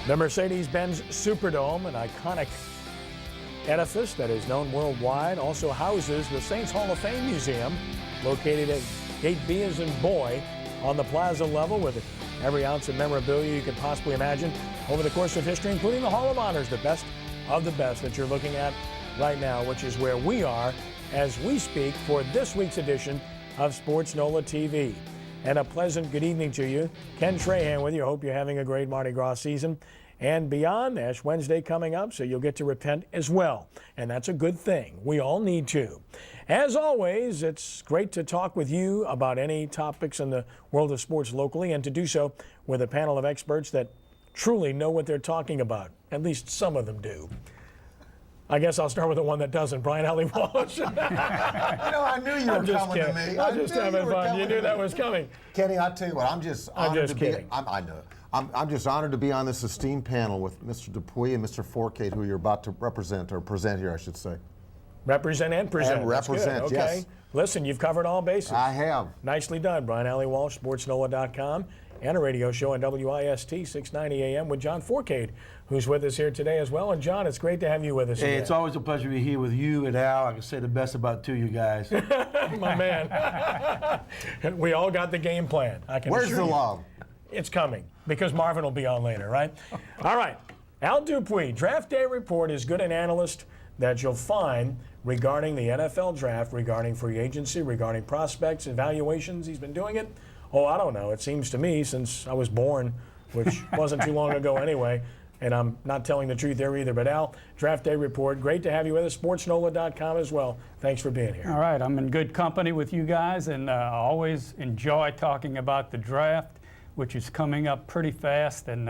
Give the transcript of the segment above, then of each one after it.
The Mercedes-Benz Superdome, an iconic edifice that is known worldwide, also houses the Saints Hall of Fame Museum, located at Gate B as in boy on the plaza level, with every ounce of memorabilia you could possibly imagine over the course of history, including the Hall of Honors, the best of the best that you're looking at right now, which is where we are as we speak for this week's edition of Sports NOLA TV. And a pleasant good evening to you. Ken Trahan with you. Hope you're having a great Mardi Gras season and beyond. Ash Wednesday coming up, so you'll get to repent as well. And that's a good thing. We all need to. As always, it's great to talk with you about any topics in the world of sports locally, and to do so with a panel of experts that truly know what they're talking about. At least some of them do. I guess I'll start with the one that doesn't, Brian Ali Walsh. I knew you were coming to me. I'm just having fun. You knew that was coming. Kenny, I'll tell you what, I'm just honored to kidding. I know. I'm just honored to be on this esteemed panel with Mr. Dupuy and Mr. Forcade, who you're about to represent, or present here, I should say. Represent and present. And represent, okay. Yes. Listen, you've covered all bases. I have. Nicely done. Brian Ali Walsh, sportsNOLA.com, and a radio show on WIST 690 AM with John Forcade, who's with us here today as well. And John, it's great to have you with us. Hey, again. it's always a pleasure to be here with you and Al. I can say the best about two of you guys. My man. We all got the game plan. I can Where's assure the you. love? It's coming, because Marvin will be on later, right? All right. Al Dupuy, Draft Day Report, is good an analyst that you'll find regarding the NFL draft, regarding free agency, regarding prospects, evaluations. He's been doing it, I don't know. It seems to me since I was born, which wasn't too long ago anyway, and I'm not telling the truth there either. But Al, Draft Day Report, great to have you with us. sportsNOLA.com as well. Thanks for being here. All right, I'm in good company with you guys, and I always enjoy talking about the draft, which is coming up pretty fast, and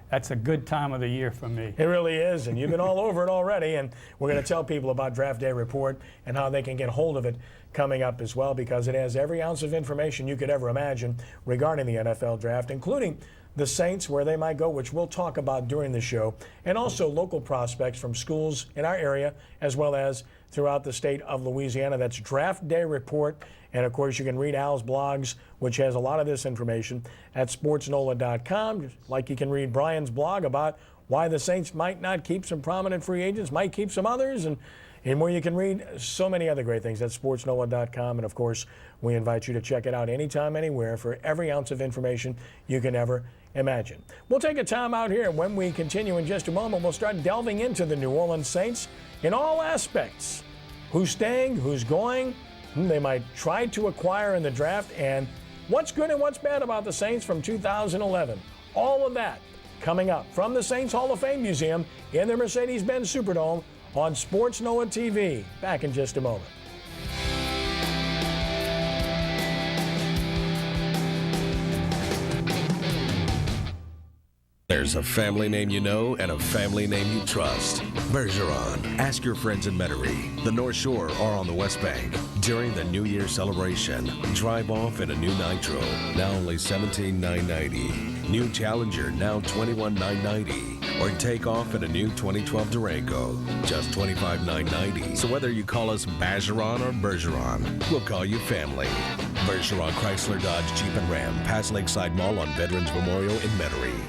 that's a good time of the year for me. It really is, and you've been all over it already, and we're going to tell people about Draft Day Report and how they can get hold of it coming up as well, because it has every ounce of information you could ever imagine regarding the NFL draft, including the Saints, where they might go, which we'll talk about during the show, and also local prospects from schools in our area as well as throughout the state of Louisiana. That's Draft Day Report. And, of course, you can read Al's blogs, which has a lot of this information, at sportsNOLA.com, just like you can read Brian's blog about why the Saints might not keep some prominent free agents, might keep some others, and where you can read so many other great things at sportsNOLA.com. And, of course, we invite you to check it out anytime, anywhere, for every ounce of information you can ever imagine. We'll take a time out here, and when we continue in just a moment, we'll start delving into the New Orleans Saints in all aspects. Who's staying, who's going, whom they might try to acquire in the draft, and what's good and what's bad about the Saints from 2011. All of that coming up from the Saints Hall of Fame Museum in the Mercedes-Benz Superdome on Sports NOLA TV. Back in just a moment. There's a family name you know and a family name you trust. Bergeron. Ask your friends in Metairie, the North Shore, or on the West Bank. During the New Year celebration, drive off in a new Nitro, now only $17,990. New Challenger, now $21,990. Or take off in a new 2012 Durango, just $25,990. So whether you call us Bergeron or Bergeron, we'll call you family. Bergeron Chrysler Dodge Jeep and Ram, past Lakeside Mall on Veterans Memorial in Metairie.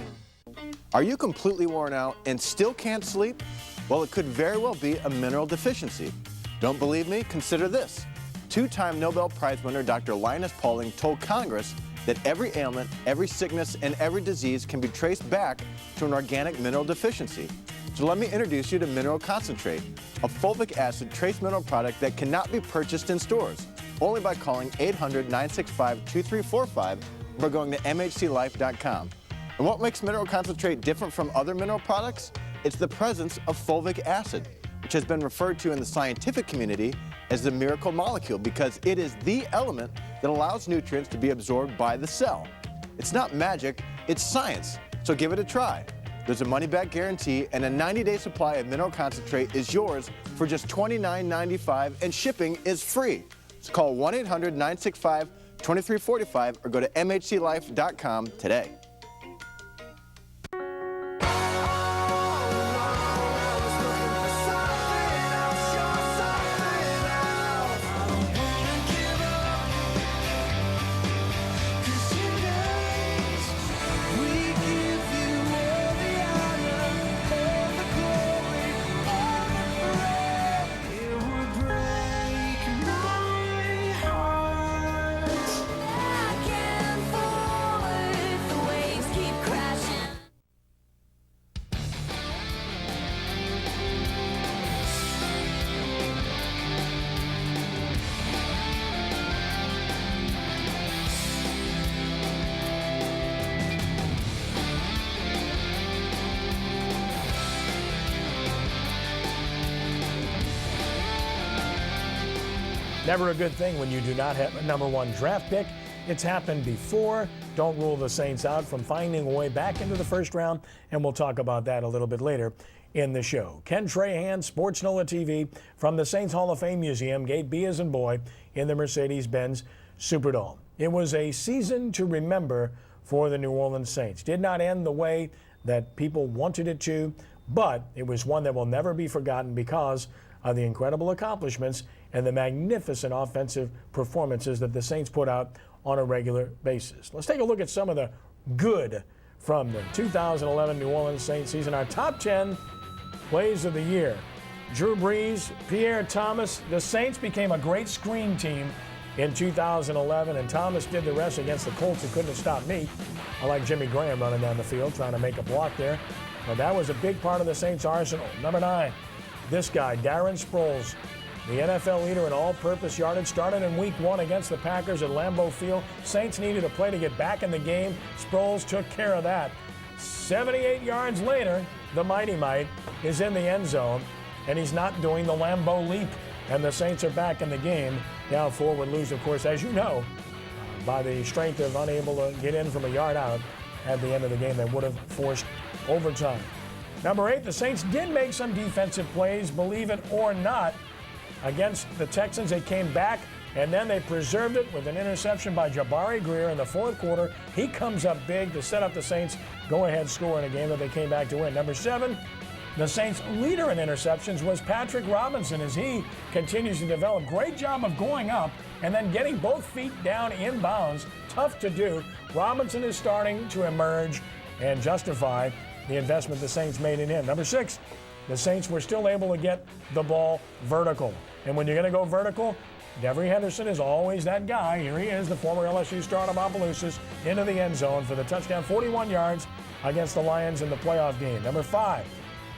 Are you completely worn out and still can't sleep? Well, it could very well be a mineral deficiency. Don't believe me? Consider this. Two-time Nobel Prize winner Dr. Linus Pauling told Congress that every ailment, every sickness, and every disease can be traced back to an organic mineral deficiency. So let me introduce you to Mineral Concentrate, a fulvic acid trace mineral product that cannot be purchased in stores, only by calling 800-965-2345 or going to mhclife.com. And what makes Mineral Concentrate different from other mineral products? It's the presence of fulvic acid, which has been referred to in the scientific community as the miracle molecule, because it is the element that allows nutrients to be absorbed by the cell. It's not magic, it's science, so give it a try. There's a money-back guarantee, and a 90-day supply of Mineral Concentrate is yours for just $29.95, and shipping is free. So call 1-800-965-2345 or go to mhclife.com today. Never a good thing when you do not have a number 1 draft pick. It's happened before. Don't rule the Saints out from finding a way back into the first round, and we'll talk about that a little bit later in the show. Ken Trahan, sportsNOLAtv from the Saints Hall of Fame Museum, Gate B as in boy, in the Mercedes-Benz Superdome. It was a season to remember for the New Orleans Saints. Did not end the way that people wanted it to, but it was one that will never be forgotten because of the incredible accomplishments and the magnificent offensive performances that the Saints put out on a regular basis. Let's take a look at some of the good from the 2011 New Orleans Saints season. Our top 10 plays of the year. Drew Brees, Pierre Thomas. The Saints became a great screen team in 2011, and Thomas did the rest against the Colts, who couldn't have stopped me. I like Jimmy Graham running down the field, trying to make a block there. But that was a big part of the Saints' arsenal. Number 9, this guy, Darren Sproles, the NFL leader in all-purpose yardage, started in Week 1 against the Packers at Lambeau Field. Saints needed a play to get back in the game. Sproles took care of that. 78 yards later, the Mighty Mite is in the end zone, and he's not doing the Lambeau leap. And the Saints are back in the game. Now forward lose, of course, as you know, by the strength of unable to get in from a yard out at the end of the game that would have forced overtime. Number 8, the Saints did make some defensive plays, believe it or not, against the Texans. They came back, and then they preserved it with an interception by Jabari Greer in the 4th quarter. He comes up big to set up the Saints' go-ahead score in a game that they came back to win. Number 7, the Saints' leader in interceptions was Patrick Robinson as he continues to develop. Great job of going up and then getting both feet down in bounds. Tough to do. Robinson is starting to emerge and justify the investment the Saints made in him. Number 6, the Saints were still able to get the ball vertical. And when you're going to go vertical, Devery Henderson is always that guy. Here he is, the former LSU star of Opelousas, into the end zone for the touchdown, 41 yards against the Lions in the playoff game. Number 5,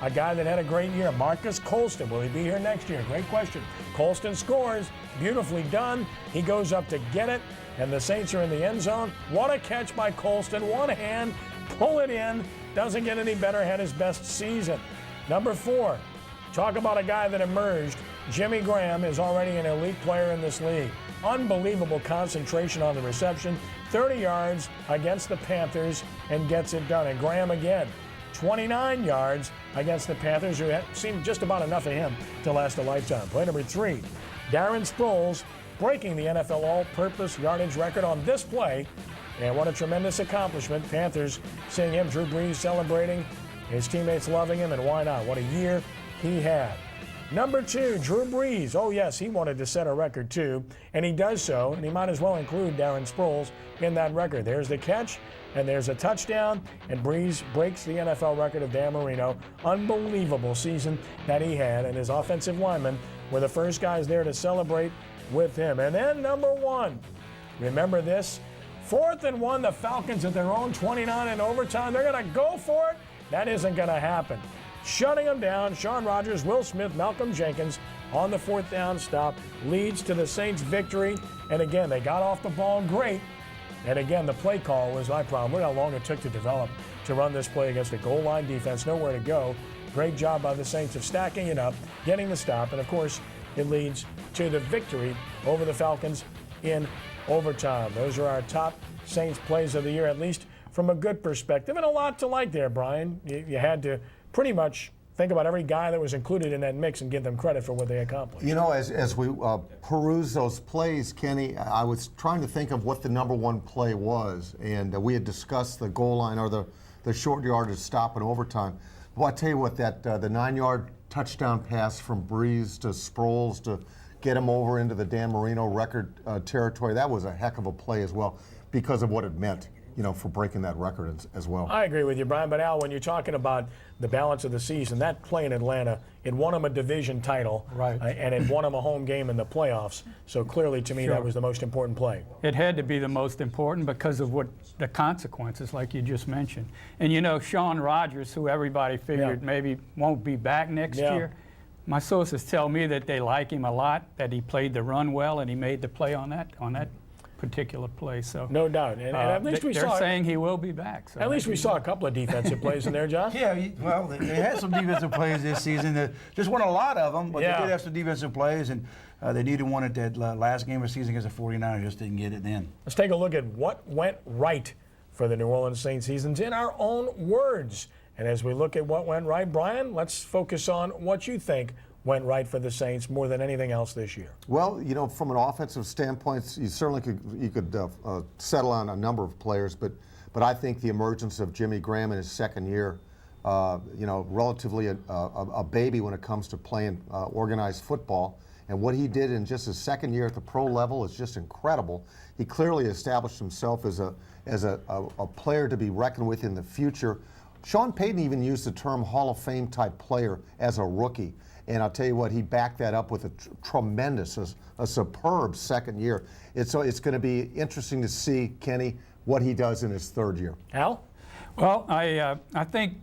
a guy that had a great year, Marcus Colston. Will he be here next year? Great question. Colston scores, beautifully done. He goes up to get it, and the Saints are in the end zone. What a catch by Colston. One hand, pull it in. Doesn't get any better, had his best season. Number 4, talk about a guy that emerged. Jimmy Graham is already an elite player in this league. Unbelievable concentration on the reception. 30 yards against the Panthers and gets it done. And Graham again, 29 yards against the Panthers, who seemed just about enough of him to last a lifetime. Play number 3, Darren Sproles breaking the NFL all-purpose yardage record on this play. And what a tremendous accomplishment. Panthers seeing him, Drew Brees celebrating, his teammates loving him, and why not? What a year he had. Number 2, Drew Brees. Oh, yes, he wanted to set a record, too, and he does so, and he might as well include Darren Sproles in that record. There's the catch, and there's a touchdown, and Brees breaks the NFL record of Dan Marino. Unbelievable season that he had, and his offensive linemen were the first guys there to celebrate with him. And then number 1, remember this? 4th and 1, the Falcons at their own 29 in overtime. They're going to go for it. That isn't going to happen. Shutting them down, Shawn Rodgers, Will Smith, Malcolm Jenkins on the 4th down stop leads to the Saints' victory. And again, they got off the ball great. And again, the play call was my problem. Look how long it took to develop to run this play against a goal line defense. Nowhere to go. Great job by the Saints of stacking it up, getting the stop, and of course, it leads to the victory over the Falcons in overtime. Those are our top Saints plays of the year, at least from a good perspective, and a lot to like there, Brian. You had to pretty much think about every guy that was included in that mix and give them credit for what they accomplished. You know, as we peruse those plays, Kenny, I was trying to think of what the number 1 play was, and we had discussed the goal line or the short yardage stop in overtime. Well, I tell you what, that the 9-yard touchdown pass from Brees to Sproles to get him over into the Dan Marino record territory, that was a heck of a play as well because of what it meant, you know, for breaking that record as well. I agree with you, Brian. But Al, when you're talking about the balance of the season, that play in Atlanta, it won them a division title, Right. And it won them a home game in the playoffs. So clearly, to me, Sure. that was the most important play. It had to be the most important because of what the consequences, like you just mentioned. And you know, Shawn Rodgers, who everybody figured maybe won't be back next year, my sources tell me that they like him a lot, that he played the run well, and he made the play on that particular play. So No doubt. And at least we they're saw saying he will be back. So at least we saw a couple of defensive plays in there, John. Yeah, well, they had some defensive plays this season. They just won a lot of them, but Yeah. they did have some defensive plays, and they needed one at that last game of the season against the 49ers. Just didn't get it then. Let's take a look at what went right for the New Orleans Saints seasons in our own words. And as we look at what went right, Brian, let's focus on what you think went right for the Saints more than anything else this year. Well, you know, from an offensive standpoint, you certainly could settle on a number of players, but I think the emergence of Jimmy Graham in his second year, you know, relatively a baby when it comes to playing organized football, and what he did in just his second year at the pro level is just incredible. He clearly established himself as a player to be reckoned with in the future. Sean Payton even used the term Hall of Fame type player as a rookie. And I'll tell you what, he backed that up with a tremendous, a superb second year. So it's going to be interesting to see, Kenny, what he does in his third year. Al? Well, I think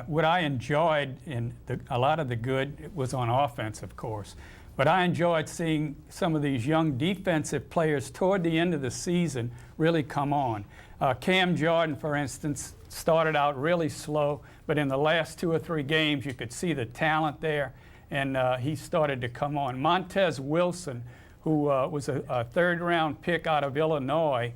what I enjoyed in a lot of the good was on offense, of course. But I enjoyed seeing some of these young defensive players toward the end of the season really come on. Cam Jordan, for instance, started out really slow, but in the last 2 or 3 games, you could see the talent there, and he started to come on. Montez Wilson, who was a third-round pick out of Illinois,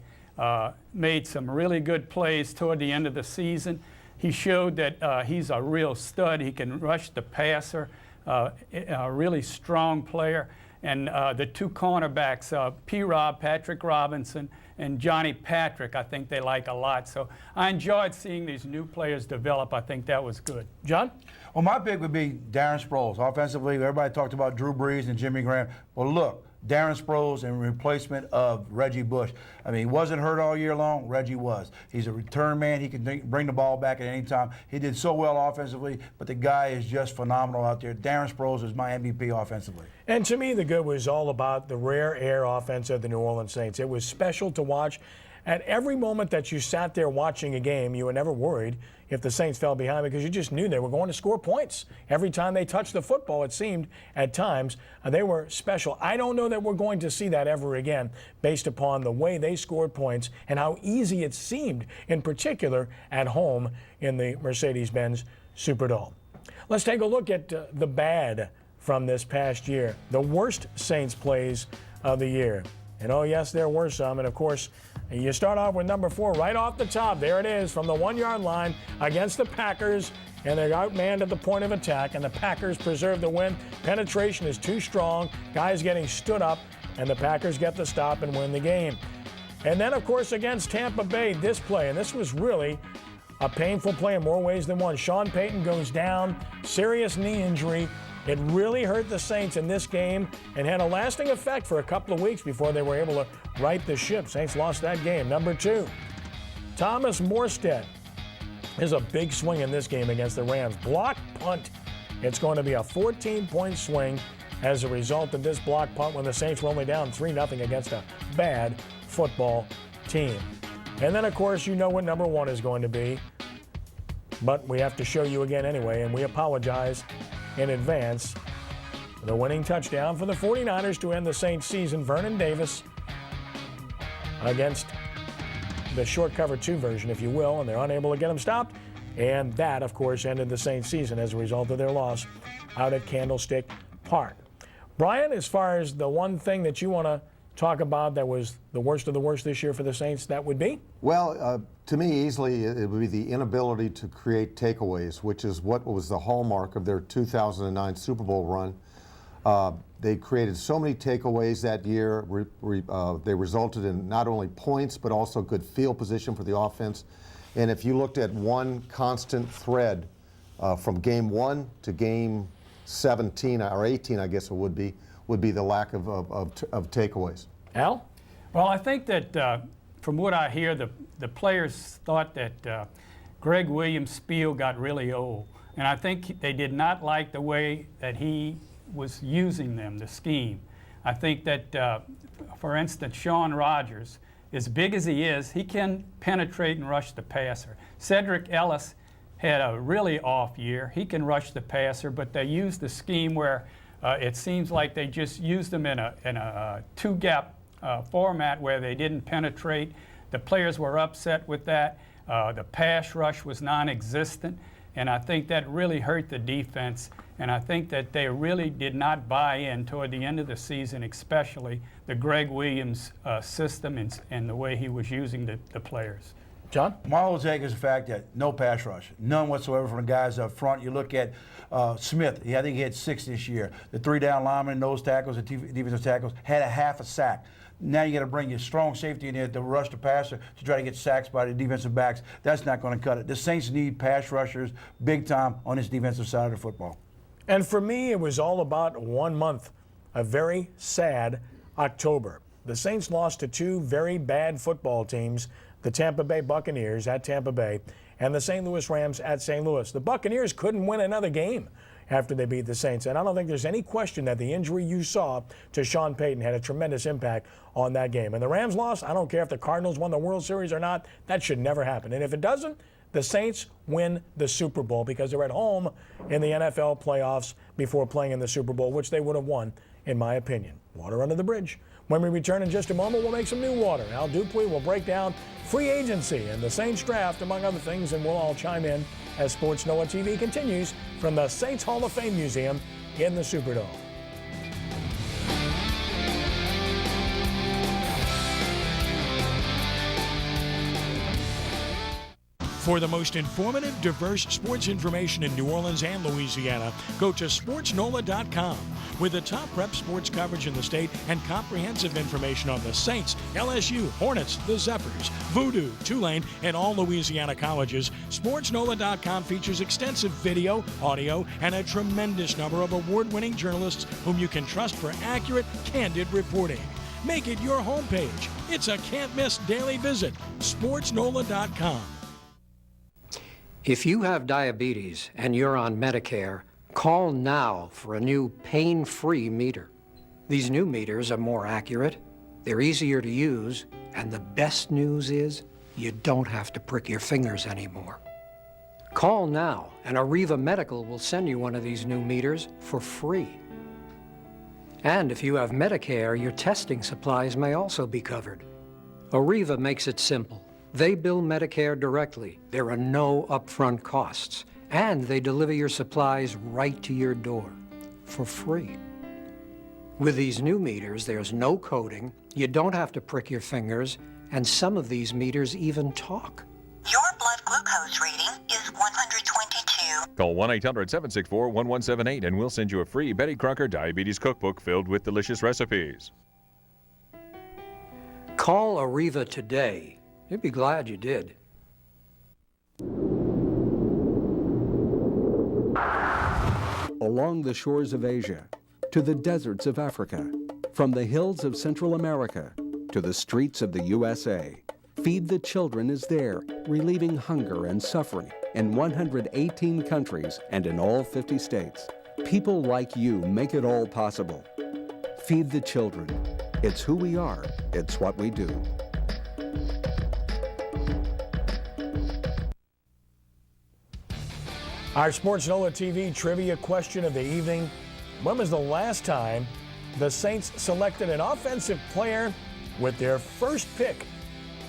made some really good plays toward the end of the season. He showed that he's a real stud. He can rush the passer, a really strong player. And the 2 cornerbacks, P-Rob, Patrick Robinson, and Johnny Patrick, I think they like a lot. So I enjoyed seeing these new players develop. I think that was good. John? Well, my pick would be Darren Sproles. Offensively, everybody talked about Drew Brees and Jimmy Graham. Well, look, Darren Sproles in replacement of Reggie Bush. I mean, he wasn't hurt all year long. Reggie was. He's a return man. He can bring the ball back at any time. He did so well offensively, but the guy is just phenomenal out there. Darren Sproles is my MVP offensively. And to me, the good was all about the rare air offense of the New Orleans Saints. It was special to watch. At every moment that you sat there watching a game, you were never worried if the Saints fell behind because you just knew they were going to score points. Every time they touched the football, it seemed at times they were special. I don't know that we're going to see that ever again based upon the way they scored points and how easy it seemed, in particular at home in the Mercedes-Benz Superdome. Let's take a look at the bad from this past year, the worst Saints plays of the year. And oh yes, there were some, and of course, you start off with number 4 right off the top. There it is from the 1-yard line against the Packers, and they're outmanned at the point of attack, and the Packers preserve the win. Penetration is too strong. Guys getting stood up, and the Packers get the stop and win the game. And then, of course, against Tampa Bay, this play, and this was really a painful play in more ways than one. Sean Payton goes down, serious knee injury. It really hurt the Saints in this game and had a lasting effect for a couple of weeks before they were able to right the ship. Saints lost that game. Number 2, Thomas Morstead. There's a big swing in this game against the Rams. Block punt. It's going to be a 14-point swing as a result of this block punt when the Saints were only down 3-0 against a bad football team. And then, of course, you know what number 1 is going to be. But we have to show you again anyway, and we apologize in advance. The winning touchdown for the 49ers to end the Saints season, Vernon Davis against the short cover 2 version, if you will, and they're unable to get him stopped. And that, of course, ended the Saints season as a result of their loss out at Candlestick Park. Brian, as far as the one thing that you want to talk about that was the worst of the worst this year for the Saints, that would be? Well, to me, easily, it would be the inability to create takeaways, which is what was the hallmark of their 2009 Super Bowl run. They created so many takeaways that year. They resulted in not only points, but also good field position for the offense. And if you looked at one constant thread from game 1 to game 17, or 18, I guess it would be the lack of takeaways. Al? Well, I think that from what I hear, the players thought that Greg Williams' spiel got really old. And I think they did not like the way that he was using them, the scheme. I think that, for instance, Shaun Rogers, as big as he is, he can penetrate and rush the passer. Cedric Ellis had a really off year. He can rush the passer, but they used the scheme where it seems like they just used him in a 2-gap format where they didn't penetrate. The players were upset with that. The pass rush was non-existent, and I think that really hurt the defense. And I think that they really did not buy in toward the end of the season, especially the Greg Williams system and the way he was using the players. John? My whole take is the fact that no pass rush, none whatsoever from the guys up front. You look at Smith, I think he had 6 this year. The 3 down linemen, nose tackles, the defensive tackles, had a half a sack. Now you got to bring your strong safety in there to rush the passer to try to get sacks by the defensive backs. That's not going to cut it. The Saints need pass rushers big time on this defensive side of the football. And for me, it was all about 1 month, a very sad October. The Saints lost to 2 very bad football teams, the Tampa Bay Buccaneers at Tampa Bay and the St. Louis Rams at St. Louis. The Buccaneers couldn't win another game after they beat the Saints, and I don't think there's any question that the injury you saw to Sean Payton had a tremendous impact on that game. And the Rams lost. I don't care if the Cardinals won the World Series or not. That should never happen. And if it doesn't, the Saints win the Super Bowl because they're at home in the NFL playoffs before playing in the Super Bowl, which they would have won, in my opinion. Water under the bridge. When we return in just a moment, we'll make some new water. Al Dupuy will break down free agency and the Saints draft, among other things, and we'll all chime in as Sports NOLA TV continues from the Saints Hall of Fame Museum in the Superdome. For the most informative, diverse sports information in New Orleans and Louisiana, go to sportsNOLA.com. With the top prep sports coverage in the state and comprehensive information on the Saints, LSU, Hornets, the Zephyrs, Voodoo, Tulane, and all Louisiana colleges, sportsNOLA.com features extensive video, audio, and a tremendous number of award-winning journalists whom you can trust for accurate, candid reporting. Make it your homepage. It's a can't-miss daily visit. sportsNOLA.com. If you have diabetes and you're on Medicare, call now for a new pain-free meter. These new meters are more accurate, they're easier to use, and the best news is you don't have to prick your fingers anymore. Call now and Arriva Medical will send you one of these new meters for free. And if you have Medicare, your testing supplies may also be covered. Arriva makes it simple. They bill Medicare directly. There are no upfront costs. And they deliver your supplies right to your door for free. With these new meters, there's no coding, you don't have to prick your fingers, and some of these meters even talk. Your blood glucose reading is 122. Call 1-800-764-1178 and we'll send you a free Betty Crocker Diabetes Cookbook filled with delicious recipes. Call Arriva today. You'd be glad you did. Along the shores of Asia, to the deserts of Africa, from the hills of Central America to the streets of the USA, Feed the Children is there, relieving hunger and suffering in 118 countries and in all 50 states. People like you make it all possible. Feed the Children. It's who we are. It's what we do. Our Sports NOLA TV trivia question of the evening. When was the last time the Saints selected an offensive player with their first pick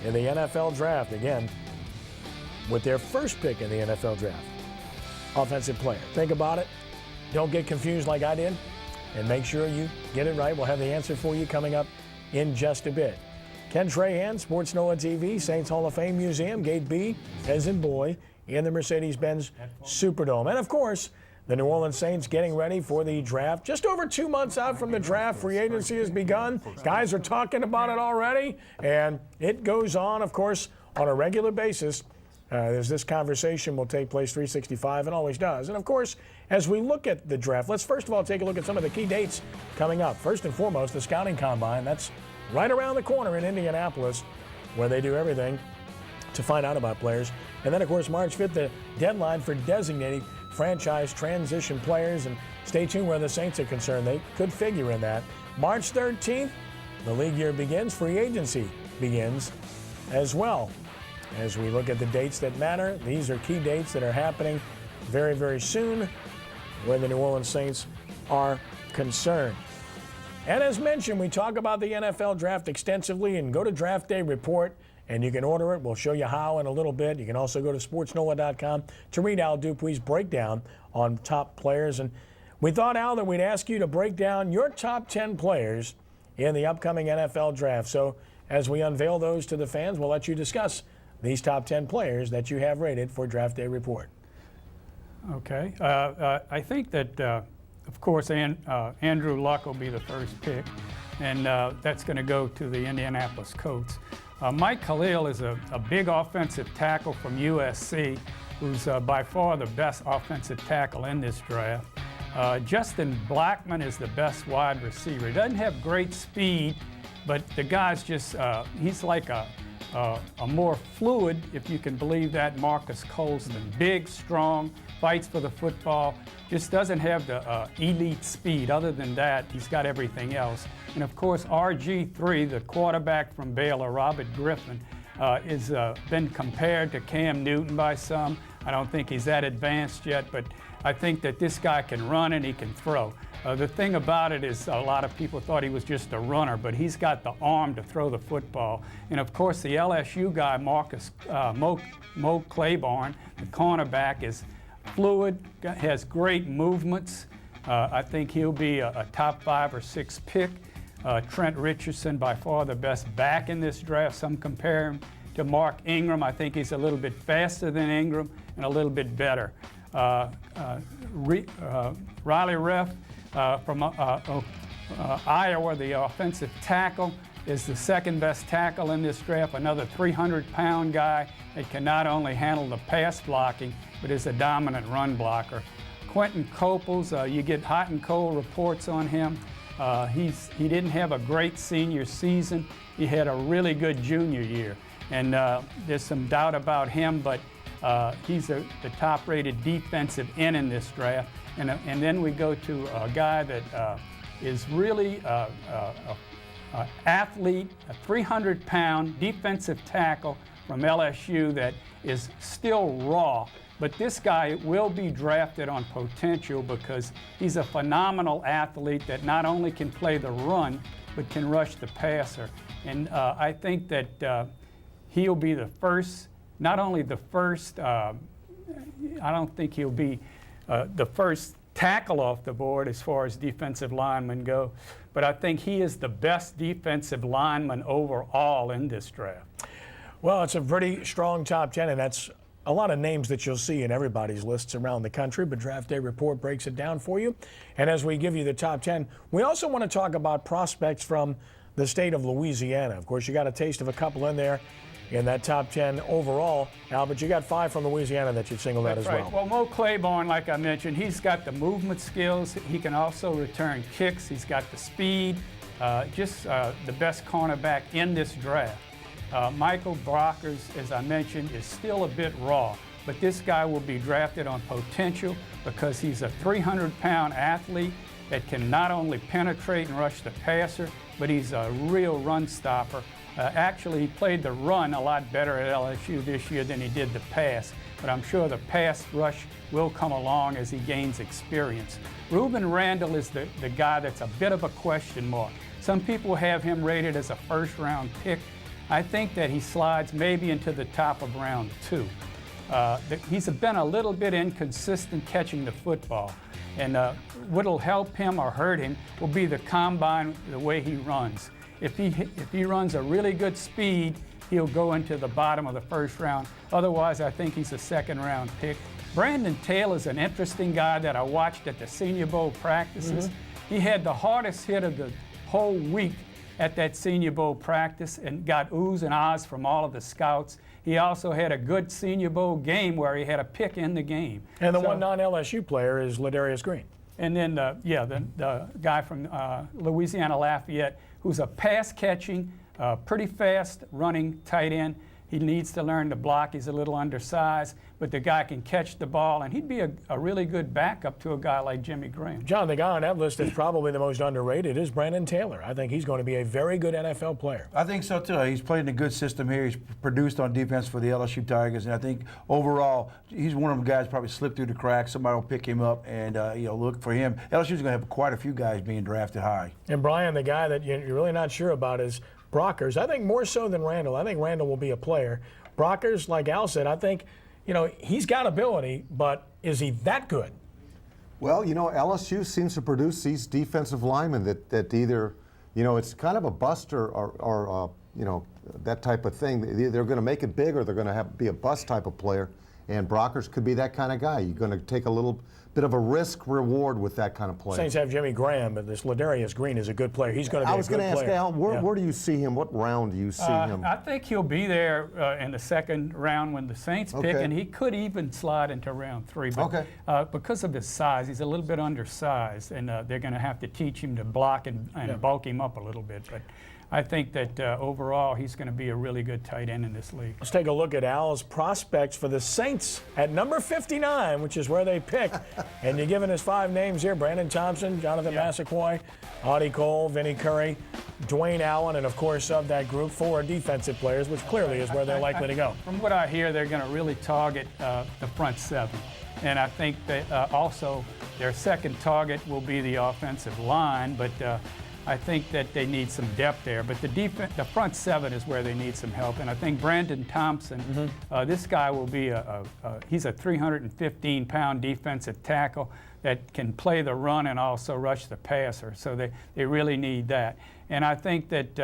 in the NFL draft? Again, with their first pick in the NFL draft. Offensive player. Think about it. Don't get confused like I did. And make sure you get it right. We'll have the answer for you coming up in just a bit. Ken Trahan, Sports NOLA TV, Saints Hall of Fame Museum, Gate B, as in boy, in the Mercedes-Benz Superdome. And, of course, the New Orleans Saints getting ready for the draft. Just over 2 months out from the draft, free agency has begun. Guys are talking about it already, and it goes on, of course, on a regular basis. There's this conversation will take place 365 and always does. And, of course, as we look at the draft, let's first of all take a look at some of the key dates coming up. First and foremost, the Scouting Combine. That's right around the corner in Indianapolis, where they do everything to find out about players. And then, of course, March 5th, the deadline for designating franchise transition players. And stay tuned where the Saints are concerned. They could figure in that. March 13th, the league year begins. Free agency begins as well. As we look at the dates that matter, these are key dates that are happening very, very soon where the New Orleans Saints are concerned. And as mentioned, we talk about the NFL draft extensively, and go to Draft Day Report and you can order it. We'll show you how in a little bit. You can also go to sportsNOLA.com to read Al Dupuy's breakdown on top players. And we thought, Al, that we'd ask you to break down your top 10 players in the upcoming NFL draft. So as we unveil those to the fans, we'll let you discuss these top 10 players that you have rated for Draft Day Report. Okay. I think that, of course, Andrew Luck will be the first pick, and that's going to go to the Indianapolis Colts. Mike Khalil is a big offensive tackle from USC, who's by far the best offensive tackle in this draft. Justin Blackmon is the best wide receiver. He doesn't have great speed, but the guy's just, he's like a more fluid, if you can believe that, Marcus Colston. Big, strong, fights for the football, just doesn't have the elite speed. Other than that, he's got everything else. And of course, RG3, the quarterback from Baylor, Robert Griffin, is been compared to Cam Newton by some. I don't think he's that advanced yet, but I think that this guy can run and he can throw. The thing about it is a lot of people thought he was just a runner, but he's got the arm to throw the football. And of course, the LSU guy, Mo Claiborne, the cornerback, is fluid, has great movements. I think he'll be a top 5 or 6 pick. Trent Richardson, by far the best back in this draft. Some compare him to Mark Ingram. I think he's a little bit faster than Ingram and a little bit better. Riley Reff from Iowa, the offensive tackle, is the second best tackle in this draft. Another 300-pound guy that can not only handle the pass blocking, but is a dominant run blocker. Quentin Coples, you get hot and cold reports on him. He didn't have a great senior season. He had a really good junior year. And there's some doubt about him, but he's the top-rated defensive end in this draft. And then we go to a guy that is really an athlete, a 300-pound defensive tackle from LSU that is still raw. But this guy will be drafted on potential because he's a phenomenal athlete that not only can play the run, but can rush the passer. And I think that he'll be the first, not only the first, I don't think he'll be the first tackle off the board as far as defensive linemen go, but I think he is the best defensive lineman overall in this draft. Well, it's a pretty strong top 10, and that's a lot of names that you'll see in everybody's lists around the country, but Draft Day Report breaks it down for you. And as we give you the top 10, we also want to talk about prospects from the state of Louisiana. Of course, you got a taste of a couple in there in that top 10 overall, Al, but you got 5 from Louisiana that you've singled out as well. Well, Mo Claiborne, like I mentioned, he's got the movement skills. He can also return kicks. He's got the speed, the best cornerback in this draft. Michael Brockers, as I mentioned, is still a bit raw, but this guy will be drafted on potential because he's a 300-pound athlete that can not only penetrate and rush the passer, but he's a real run stopper. Actually, he played the run a lot better at LSU this year than he did the pass, but I'm sure the pass rush will come along as he gains experience. Reuben Randall is the guy that's a bit of a question mark. Some people have him rated as a first-round pick. I think that he slides maybe into the top of round 2. He's been a little bit inconsistent catching the football, and what'll help him or hurt him will be the combine, the way he runs. If he runs a really good speed, he'll go into the bottom of the first round. Otherwise, I think he's a second-round pick. Brandon Taylor's an interesting guy that I watched at the Senior Bowl practices. He had the hardest hit of the whole week at that Senior Bowl practice and got oohs and ahs from all of the scouts. He also had a good Senior Bowl game where he had a pick in the game. And the one non-LSU player is Ladarius Green. And then, the guy from Louisiana Lafayette, who's a pass-catching, pretty fast running tight end. He needs to learn to block. He's a little undersized, but the guy can catch the ball, and he'd be a really good backup to a guy like Jimmy Graham. John, the guy on that list that's probably the most underrated is Brandon Taylor. I think he's going to be a very good NFL player. I think so too. He's played in a good system here. He's produced on defense for the LSU Tigers, and I think overall he's one of them guys probably slipped through the cracks. Somebody will pick him up, and look for him. LSU's going to have quite a few guys being drafted high. And Brian, the guy that you're really not sure about is Brockers. I think more so than Randall. I think Randall will be a player. Brockers, like Al said, I think, he's got ability, but is he that good? Well, LSU seems to produce these defensive linemen that either, it's kind of a bust or that type of thing. They're going to make it big or they're going to be a bust type of player. And Brockers could be that kind of guy. You're going to take a little bit of a risk reward with that kind of player. Saints have Jimmy Graham, but this Ladarius Green is a good player. He's going to be a good player. I was going to ask Al, where do you see him? What round do you see him? I think he'll be there in the second round when the Saints pick, and he could even slide into round 3. But because of his size, he's a little bit undersized, and they're going to have to teach him to block and bulk him up a little bit. But I think that overall he's going to be a really good tight end in this league. Let's take a look at Al's prospects for the Saints at number 59, which is where they pick. And you're giving us 5 names here: Brandon Thompson, Jonathan Massaquoi, Audie Cole, Vinnie Curry, Dwayne Allen, and of course of that group 4 defensive players, which clearly is where they're likely to go. From what I hear, they're going to really target the front 7. And I think that also their second target will be the offensive line, but I think that they need some depth there, but the front 7 is where they need some help. And I think Brandon Thompson, this guy will be he's a 315-pound defensive tackle that can play the run and also rush the passer. So they really need that. And I think that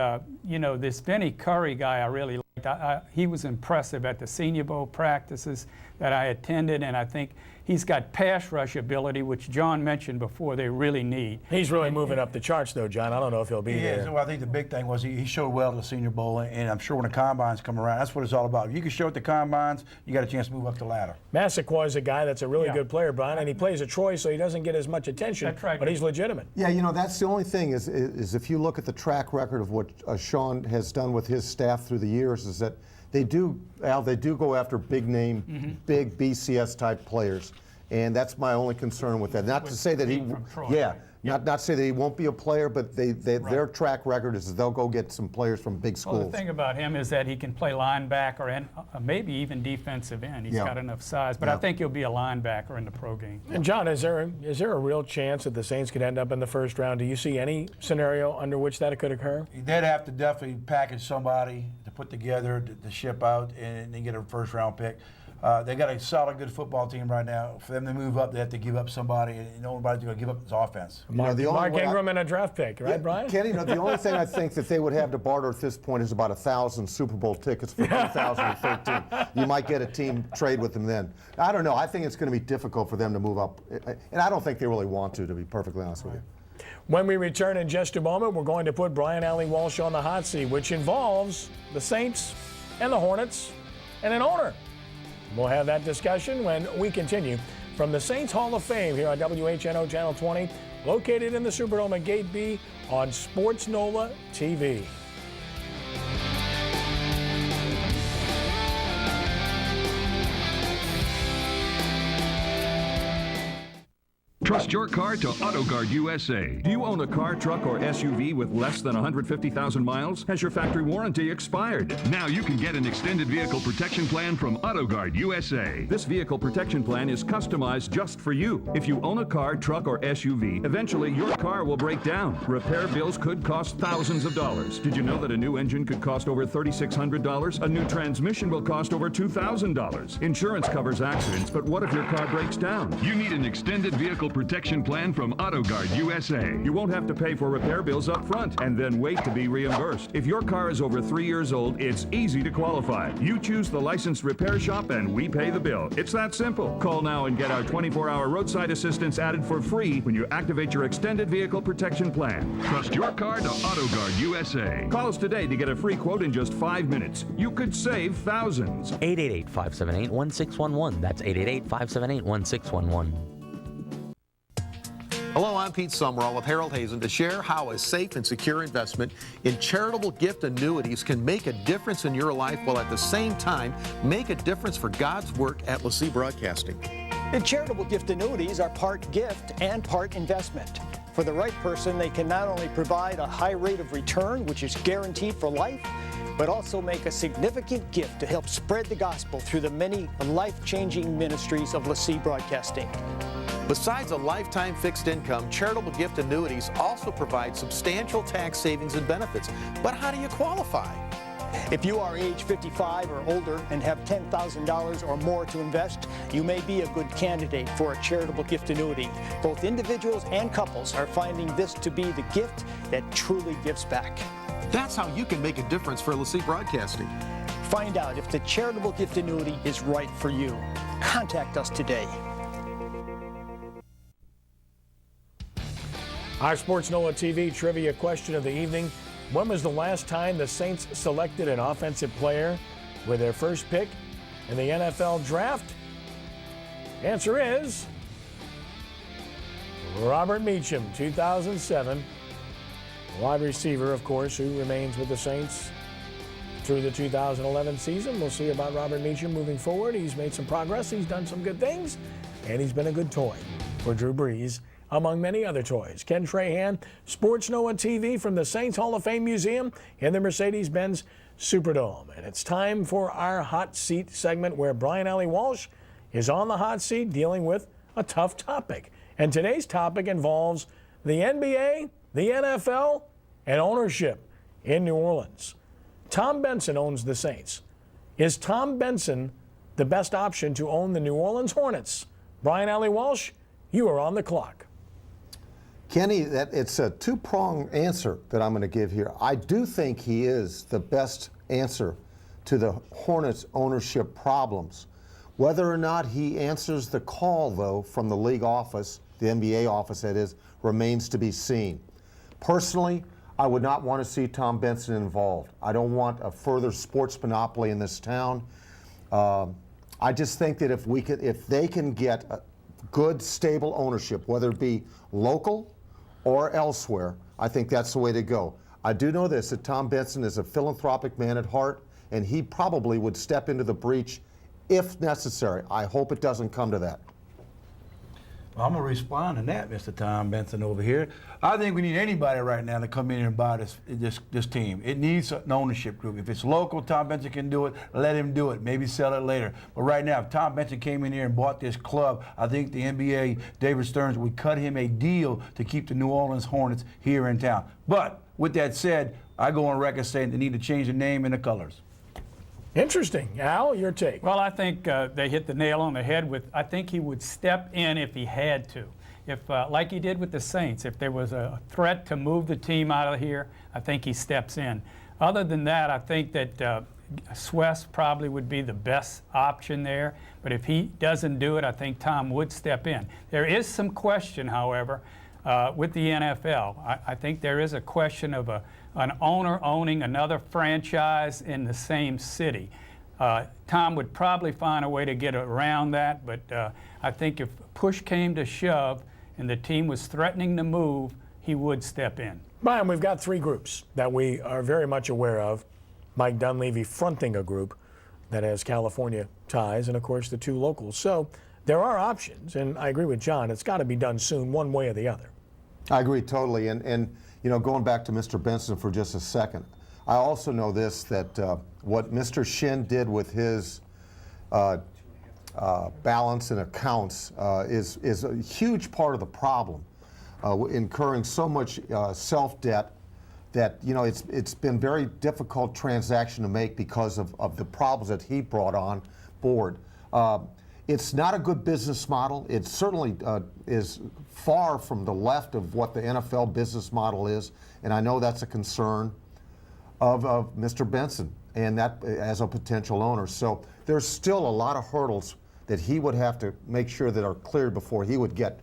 this Vinnie Curry guy I really liked. He was impressive at the Senior Bowl practices that I attended, and I think he's got pass rush ability, which John mentioned before they really need. He's really moving up the charts, though, John. I don't know if he'll be there. So I think the big thing was he showed well at the Senior Bowl, and I'm sure when the combines come around, that's what it's all about. If you can show at the combines, you got a chance to move up the ladder. Massaquoi is a guy that's a really good player, Brian, and he plays at Troy, so he doesn't get as much attention, that's right, but he's legitimate. Yeah, that's the only thing is if you look at the track record of what Sean has done with his staff through the years, is that they do go after big name, big BCS type players. And that's my only concern with that. Not to say that not to say that he won't be a player, but their track record is they'll go get some players from big schools. Well, the thing about him is that he can play linebacker and maybe even defensive end. He's got enough size, but I think he'll be a linebacker in the pro game. And John, is there a real chance that the Saints could end up in the first round? Do you see any scenario under which that could occur? They'd have to definitely package somebody to put together to ship out and then get a first round pick. They got a solid, good football team right now. For them to move up, they have to give up somebody, and nobody's going to give up his offense. Mark Ingram and a draft pick, right, Brian? Kenny, the only thing I think that they would have to barter at this point is about 1,000 Super Bowl tickets for 2013. You might get a team trade with them then. I don't know. I think it's going to be difficult for them to move up, and I don't think they really want to be perfectly honest with you. When we return in just a moment, we're going to put Brian Alley Walsh on the hot seat, which involves the Saints and the Hornets and an owner. We'll have that discussion when we continue from the Saints Hall of Fame here on WHNO Channel 20, located in the Superdome at Gate B on sportsNOLAtv. Trust your car to AutoGuard USA. Do you own a car, truck, or SUV with less than 150,000 miles? Has your factory warranty expired? Now you can get an extended vehicle protection plan from AutoGuard USA. This vehicle protection plan is customized just for you. If you own a car, truck, or SUV, eventually your car will break down. Repair bills could cost thousands of dollars. Did you know that a new engine could cost over $3,600? A new transmission will cost over $2,000. Insurance covers accidents, but what if your car breaks down? You need an extended vehicle protection plan from AutoGuard USA. You won't have to pay for repair bills up front and then wait to be reimbursed. If your car is over 3 years old, it's easy to qualify. You choose the licensed repair shop and we pay the bill. It's that simple. Call now and get our 24-hour roadside assistance added for free when you activate your extended vehicle protection plan. Trust your car to AutoGuard USA. Call us today to get a free quote in just 5 minutes. You could save thousands. 888-578-1611. That's 888-578-1611. Hello, I'm Pete Summerall with Harold Hazen to share how a safe and secure investment in charitable gift annuities can make a difference in your life while at the same time make a difference for God's work at LaCie Broadcasting. The charitable gift annuities are part gift and part investment. For the right person, they can not only provide a high rate of return, which is guaranteed for life, but also make a significant gift to help spread the gospel through the many life-changing ministries of LaCie Broadcasting. Besides a lifetime fixed income, charitable gift annuities also provide substantial tax savings and benefits. But how do you qualify? If you are age 55 or older and have $10,000 or more to invest, you may be a good candidate for a charitable gift annuity. Both individuals and couples are finding this to be the gift that truly gives back. That's how you can make a difference for LaCie Broadcasting. Find out if the charitable gift annuity is right for you. Contact us today. Our sportsNOLAtv trivia question of the evening. When was the last time the Saints selected an offensive player with their first pick in the NFL draft? Answer is Robert Meacham, 2007. Wide receiver, of course, who remains with the Saints through the 2011 season. We'll see about Robert Meacham moving forward. He's made some progress. He's done some good things. And he's been a good toy for Drew Brees, among many other toys. Ken Trahan, sportsNOLAtv from the Saints Hall of Fame Museum in the Mercedes-Benz Superdome. And it's time for our hot seat segment where Brian Alley Walsh is on the hot seat dealing with a tough topic. And today's topic involves the NBA, the NFL, and ownership in New Orleans. Tom Benson owns the Saints. Is Tom Benson the best option to own the New Orleans Hornets? Brian Alley Walsh, you are on the clock. Kenny, it's a two-pronged answer that I'm going to give here. I do think he is the best answer to the Hornets ownership problems. Whether or not he answers the call, though, from the league office, the NBA office that is, remains to be seen. Personally, I would not want to see Tom Benson involved. I don't want a further sports monopoly in this town. I just think that if they can get a good, stable ownership, whether it be local or elsewhere, I think that's the way to go. I do know this, that Tom Benson is a philanthropic man at heart, and he probably would step into the breach if necessary. I hope it doesn't come to that. Well, I'm going to respond to that, Mr. Tom Benson over here. I think we need anybody right now to come in here and buy this team. It needs an ownership group. If it's local, Tom Benson can do it, let him do it. Maybe sell it later. But right now, if Tom Benson came in here and bought this club, I think the NBA, David Stearns, would cut him a deal to keep the New Orleans Hornets here in town. But with that said, I go on record saying they need to change the name and the colors. Interesting. Al, your take? Well, I think they hit the nail on the head with, I think he would step in if he had to. If, like he did with the Saints, if there was a threat to move the team out of here, I think he steps in. Other than that, I think that Swiss probably would be the best option there. But if he doesn't do it, I think Tom would step in. There is some question, however, with the NFL. I think there is a question of an owner owning another franchise in the same city. Tom would probably find a way to get around that, but I think if push came to shove and the team was threatening to move, he would step in. Brian, we've got three groups that we are very much aware of. Mike Dunleavy fronting a group that has California ties, and of course the two locals. So there are options, and I agree with John. It's got to be done soon, one way or the other. I agree totally, and you know, going back to Mr. Benson for just a second, I also know this, that what Mr. Shin did with his balance and accounts is a huge part of the problem, incurring so much self-debt that, you know, it's been very difficult transaction to make because of the problems that he brought on board. It's not a good business model. It certainly is far from the left of what the NFL business model is, and I know that's a concern of Mr. Benson and that as a potential owner. So there's still a lot of hurdles that he would have to make sure that are cleared before he would get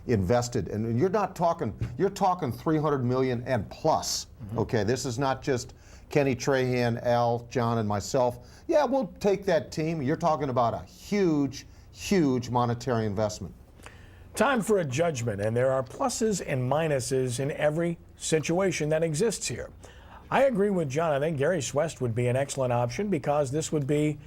invested. And you're talking $300 million and plus. Mm-hmm. Okay, this is not just Kenny Trahan, Al, John, and myself. Yeah, we'll take that team. You're talking about a huge monetary investment. Time for a judgment, and there are pluses and minuses in every situation that exists here. I agree with John. I think Gary Swest would be an excellent option because this would be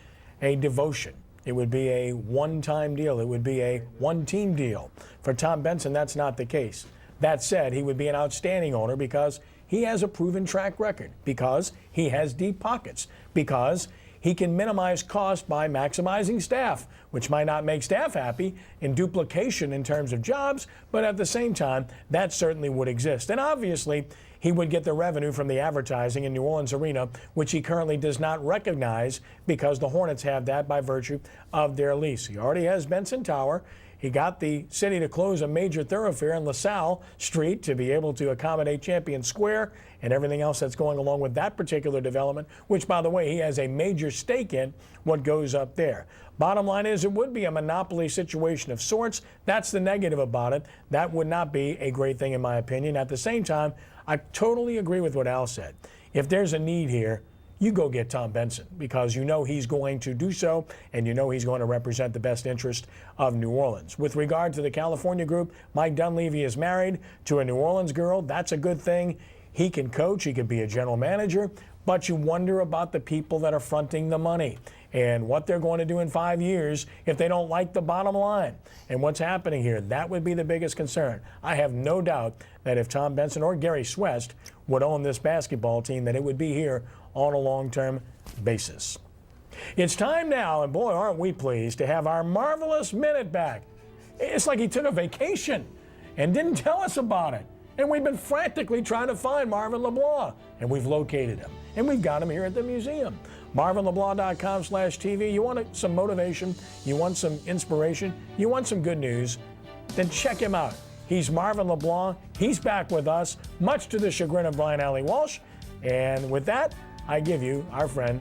a devotion. It would be a one-time deal. It would be a one-team deal. For Tom Benson, that's not the case. That said, he would be an outstanding owner because he has a proven track record, because he has deep pockets, because he can minimize cost by maximizing staff, which might not make staff happy in duplication in terms of jobs, but at the same time, that certainly would exist. And obviously, he would get the revenue from the advertising in New Orleans Arena, which he currently does not recognize because the Hornets have that by virtue of their lease. He already has Benson Tower. He got the city to close a major thoroughfare in LaSalle Street to be able to accommodate Champion Square and everything else that's going along with that particular development, which, by the way, he has a major stake in what goes up there. Bottom line is it would be a monopoly situation of sorts. That's the negative about it. That would not be a great thing in my opinion. At the same time, I totally agree with what Al said. If there's a need here, you go get Tom Benson because you know he's going to do so and you know he's going to represent the best interest of New Orleans. With regard to the California group, Mike Dunleavy is married to a New Orleans girl. That's a good thing. He can coach, he could be a general manager, but you wonder about the people that are fronting the money and what they're going to do in 5 years if they don't like the bottom line and what's happening here. That would be the biggest concern. I have no doubt that if Tom Benson or Gary Swest would own this basketball team, that it would be here on a long-term basis. It's time now, and boy, aren't we pleased, to have our marvelous minute back. It's like he took a vacation and didn't tell us about it. And we've been frantically trying to find Marvin LeBlanc, and we've located him. And we've got him here at the museum. MarvinLeBlanc.com/TV. You want some motivation? You want some inspiration? You want some good news? Then check him out. He's Marvin LeBlanc. He's back with us, much to the chagrin of Brian Alley Walsh. And with that, I give you our friend,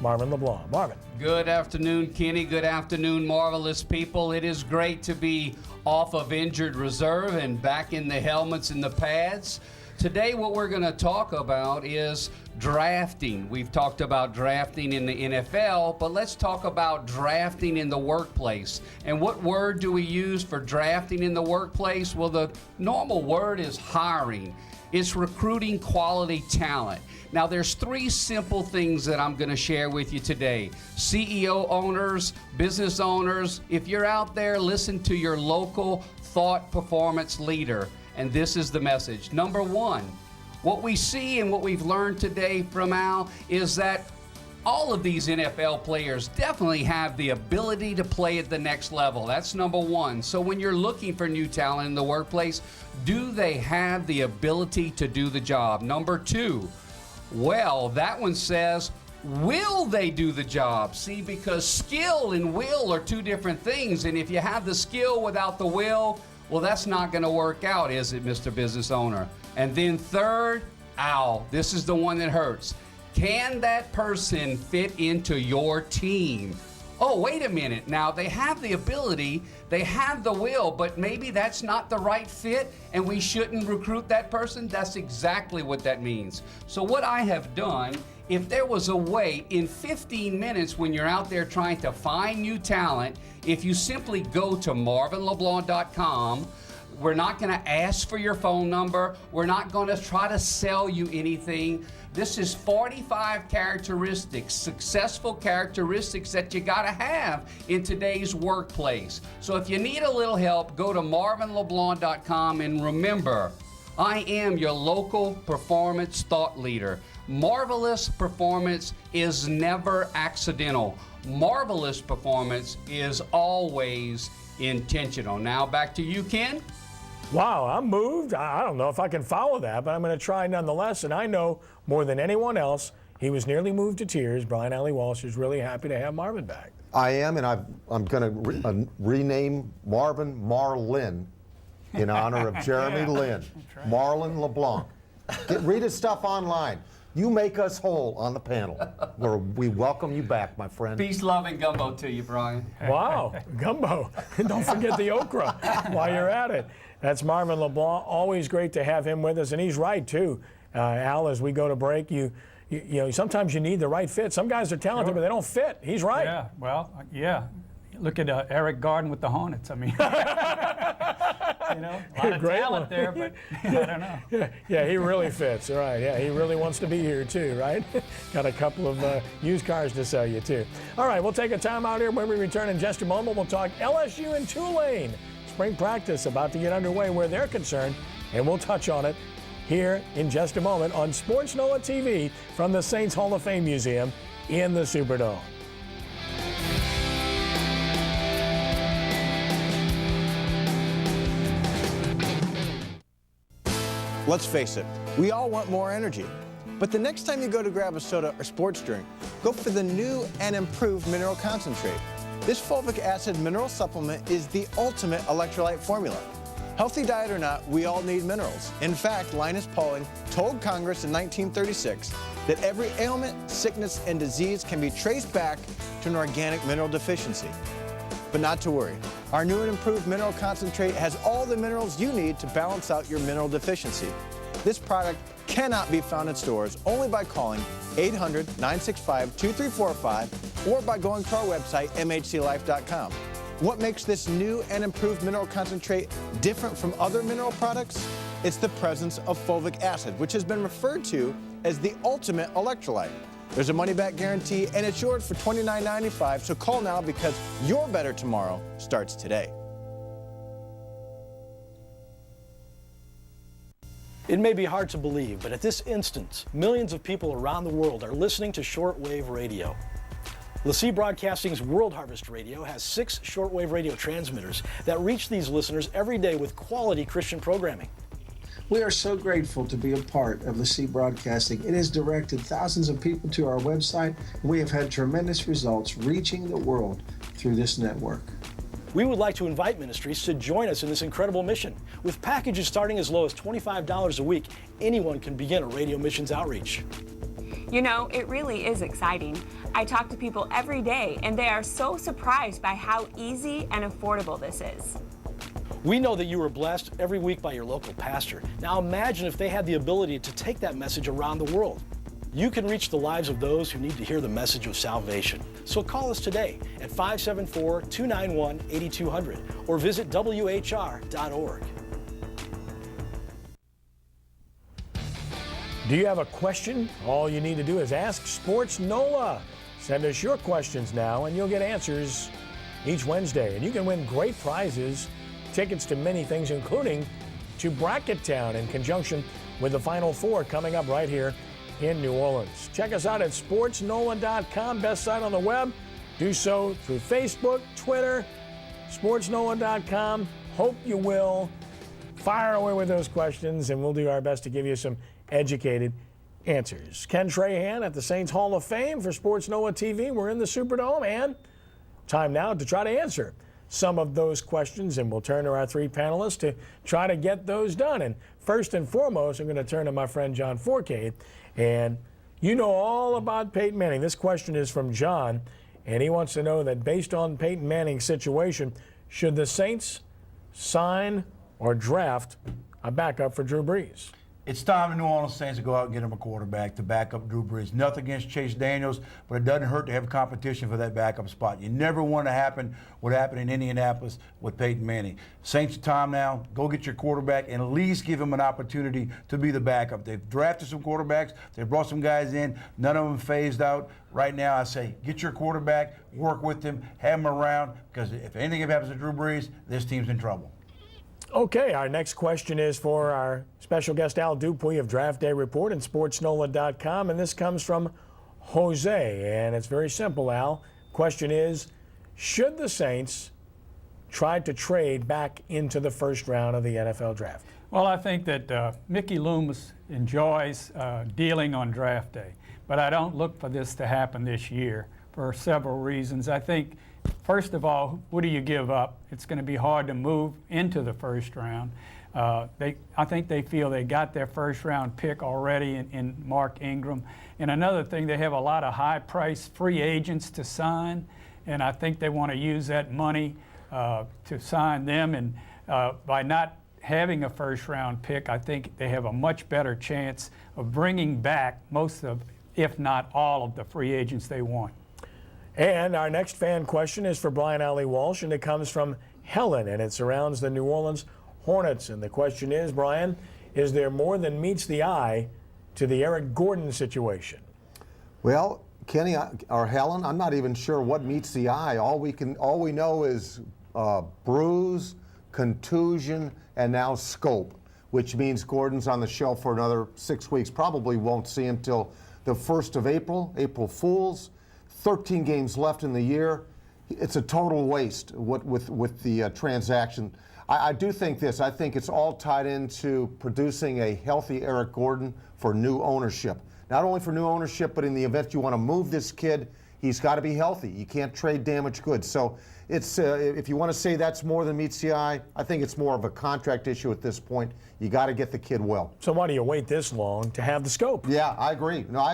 Marvin LeBlanc. Marvin. Good afternoon, Kenny. Good afternoon, marvelous people. It is great to be off of injured reserve and back in the helmets and the pads. Today, what we're going to talk about is drafting. We've talked about drafting in the NFL, but let's talk about drafting in the workplace. And what word do we use for drafting in the workplace? Well, the normal word is hiring. It's recruiting quality talent. Now, there's three simple things that I'm going to share with you today. CEO owners, business owners, if you're out there, listen to your local thought performance leader. And this is the message. Number one, what we see and what we've learned today from Al is that all of these NFL players definitely have the ability to play at the next level. That's number one. So when you're looking for new talent in the workplace, do they have the ability to do the job? Number two, well, that one says, will they do the job? See, because skill and will are two different things. And if you have the skill without the will, well, that's not going to work out, is it, Mr. Business Owner? And then third, Al, this is the one that hurts. Can that person fit into your team? Oh, wait a minute. Now, they have the ability, they have the will, but maybe that's not the right fit and we shouldn't recruit that person? That's exactly what that means. So what I have done, if there was a way in 15 minutes when you're out there trying to find new talent, if you simply go to marvinleblanc.com, we're not going to ask for your phone number. We're not going to try to sell you anything. This is 45 characteristics, successful characteristics that you got to have in today's workplace. So if you need a little help, go to marvinleblanc.com and remember, I am your local performance thought leader. Marvelous performance is never accidental. Marvelous performance is always intentional. Now back to you, Ken. Wow, I'm moved. I don't know if I can follow that, but I'm going to try nonetheless. And I know more than anyone else, he was nearly moved to tears. Brian Alley Walsh is really happy to have Marvin back. I am, and I'm going to rename Marvin Marlin in honor of Jeremy Lin. Right. Marlin LeBlanc. Read his stuff online. You make us whole on the panel. We welcome you back, my friend. Peace, love, and gumbo to you, Brian. Wow, gumbo. And don't forget the okra while you're at it. That's Marvin LeBlanc. Always great to have him with us, and he's right, too. Al, as we go to break, you know, sometimes you need the right fit. Some guys are talented, but they don't fit. He's right. Yeah, well, yeah. look at Eric Garden with the Hornets. I mean, you know, a lot of Great talent one. there, but I don't know. Yeah, he really fits. All right. Yeah, he really wants to be here too, right? Got a couple of used cars to sell you too. All right, we'll take a time out here. When we return in just a moment, we'll talk LSU and Tulane. Spring practice about to get underway where they're concerned, and we'll touch on it here in just a moment on sportsNOLAtv from the Saints Hall of Fame Museum in the Superdome. Let's face it, we all want more energy. But the next time you go to grab a soda or sports drink, go for the new and improved mineral concentrate. This fulvic acid mineral supplement is the ultimate electrolyte formula. Healthy diet or not, we all need minerals. In fact, Linus Pauling told Congress in 1936 that every ailment, sickness, and disease can be traced back to an organic mineral deficiency. But not to worry. Our new and improved mineral concentrate has all the minerals you need to balance out your mineral deficiency. This product cannot be found in stores, only by calling 800-965-2345 or by going to our website, mhclife.com. What makes this new and improved mineral concentrate different from other mineral products? It's the presence of fulvic acid, which has been referred to as the ultimate electrolyte. There's a money-back guarantee, and it's yours for $29.95, so call now because your better tomorrow starts today. It may be hard to believe, but at this instant, millions of people around the world are listening to shortwave radio. LaCie Broadcasting's World Harvest Radio has 6 shortwave radio transmitters that reach these listeners every day with quality Christian programming. We are so grateful to be a part of LaCie Broadcasting. It has directed thousands of people to our website, and we have had tremendous results reaching the world through this network. We would like to invite ministries to join us in this incredible mission. With packages starting as low as $25 a week, anyone can begin a radio missions outreach. You know, it really is exciting. I talk to people every day, and they are so surprised by how easy and affordable this is. We know that you are blessed every week by your local pastor. Now imagine if they had the ability to take that message around the world. You can reach the lives of those who need to hear the message of salvation. So call us today at 574-291-8200 or visit whr.org. Do you have a question? All you need to do is ask Sports NOLA. Send us your questions now and you'll get answers each Wednesday. And you can win great prizes, tickets to many things, including to Bracket Town in conjunction with the Final Four coming up right here in New Orleans. Check us out at sportsNOLA.com, best site on the web. Do so through Facebook, Twitter, sportsNOLA.com. Hope you will. Fire away with those questions, and we'll do our best to give you some educated answers. Ken Trahan at the Saints Hall of Fame for Sports NOLA TV. We're in the Superdome, and time now to try to answer some of those questions, and we'll turn to our 3 panelists to try to get those done. And first and foremost, I'm going to turn to my friend John Forcade, and you know all about Peyton Manning. This question is from John, and he wants to know that based on Peyton Manning's situation, should the Saints sign or draft a backup for Drew Brees? It's time the New Orleans Saints to go out and get him a quarterback to back up Drew Brees. Nothing against Chase Daniels, but it doesn't hurt to have competition for that backup spot. You never want to happen what happened in Indianapolis with Peyton Manning. Saints, time now. Go get your quarterback and at least give him an opportunity to be the backup. They've drafted some quarterbacks. They've brought some guys in. None of them phased out. Right now, I say get your quarterback, work with him, have him around, because if anything happens to Drew Brees, this team's in trouble. Okay, our next question is for our special guest Al Dupuy of Draft Day Report and sportsNOLA.com, and this comes from Jose, and it's very simple, Al. Question is, should the Saints try to trade back into the first round of the NFL Draft? Well, I think that Mickey Loomis enjoys dealing on draft day, but I don't look for this to happen this year for several reasons. I think, first of all, what do you give up? It's going to be hard to move into the first round. I think they feel they got their first round pick already in Mark Ingram. And another thing, they have a lot of high-priced free agents to sign, and I think they want to use that money to sign them. And by not having a first round pick, I think they have a much better chance of bringing back most of, if not all of, the free agents they want. And our next fan question is for Brian Alley Walsh, and it comes from Helen, and it surrounds the New Orleans Hornets. And the question is, Brian, is there more than meets the eye to the Eric Gordon situation? Well, Kenny or Helen, I'm not even sure what meets the eye. All we know is bruise, contusion, and now scope, which means Gordon's on the shelf for another 6 weeks. Probably won't see him till the 1st of April, April Fools. 13 games left in the year. It's a total waste with the transaction. I do think this. I think it's all tied into producing a healthy Eric Gordon for new ownership. Not only for new ownership, but in the event you want to move this kid, he's got to be healthy. You can't trade damaged goods. So it's if you want to say that's more than meets the eye, I think it's more of a contract issue at this point. You got to get the kid well. So why do you wait this long to have the scope? Yeah, I agree. No, I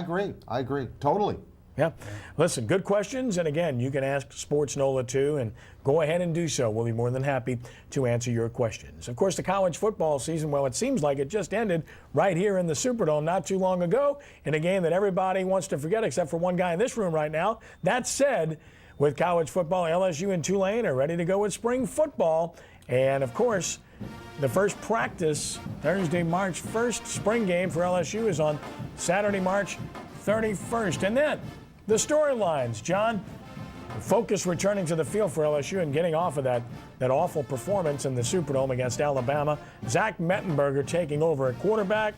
agree. Totally. Yeah. Listen, good questions. And again, you can ask Sports NOLA too, and go ahead and do so. We'll be more than happy to answer your questions. Of course, the college football season, well, it seems like it just ended right here in the Superdome not too long ago in a game that everybody wants to forget except for one guy in this room right now. That said, with college football, LSU and Tulane are ready to go with spring football. And of course, the first practice, Thursday, March 1st, spring game for LSU is on Saturday, March 31st. And then the storylines, John, focus returning to the field for LSU and getting off of that awful performance in the Superdome against Alabama. Zach Mettenberger taking over at quarterback,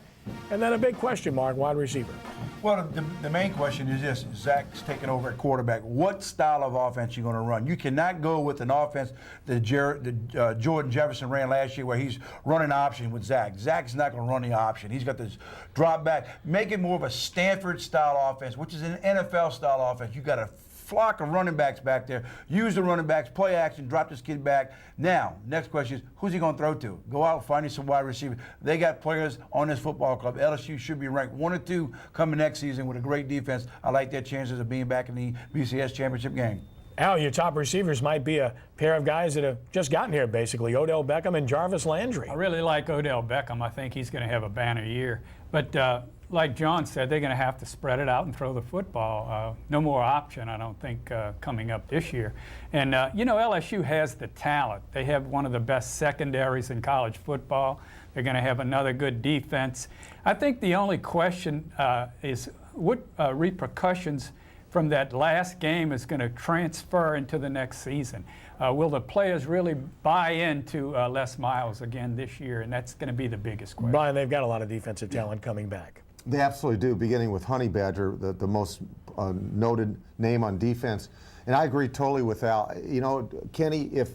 and then a big question mark, wide receiver. Well, the main question is this. Zach's taking over at quarterback. What style of offense are you going to run? You cannot go with an offense that Jordan Jefferson ran last year where he's running option with Zach. Zach's not going to run the option. He's got this drop back. Make it more of a Stanford-style offense, which is an NFL-style offense. You got a flock of running backs back there. Use the running backs, play action, drop this kid back. Now, next question is, who's he going to throw to? Go out, find you some wide receivers. They got players on this football club. LSU should be ranked 1 or 2 coming next season with a great defense. I like their chances of being back in the BCS championship game. Al, your top receivers might be a pair of guys that have just gotten here, basically, Odell Beckham and Jarvis Landry. I really like Odell Beckham. I think he's going to have a banner year. But like John said, they're going to have to spread it out and throw the football. No more option, I don't think, coming up this year. And, LSU has the talent. They have one of the best secondaries in college football. They're going to have another good defense. I think the only question is what repercussions from that last game is going to transfer into the next season. Will the players really buy into Les Miles again this year? And that's going to be the biggest question. Brian, they've got a lot of defensive talent coming back. They absolutely do, beginning with Honey Badger, the most noted name on defense. And I agree totally with Al. Kenny, if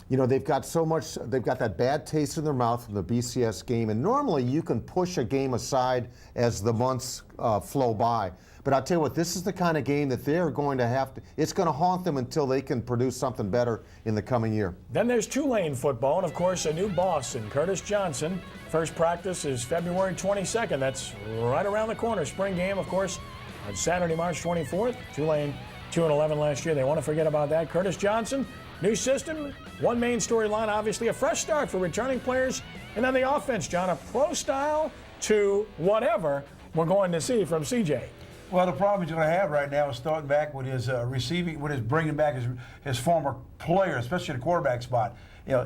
they've got so much, they've got that bad taste in their mouth from the BCS game, and normally you can push a game aside as the months flow by. But I'll tell you what, this is the kind of game that they're going to have to, it's going to haunt them until they can produce something better in the coming year. Then there's Tulane football, and of course a new boss in Curtis Johnson. First practice is February 22nd. That's right around the corner. Spring game, of course, on Saturday, March 24th. Tulane 2-11 last year. They want to forget about that. Curtis Johnson, new system, one main storyline, obviously a fresh start for returning players. And then the offense, John, a pro style to whatever we're going to see from CJ. Well, the problem he's going to have right now is starting back with his bringing back his former player, especially the quarterback spot.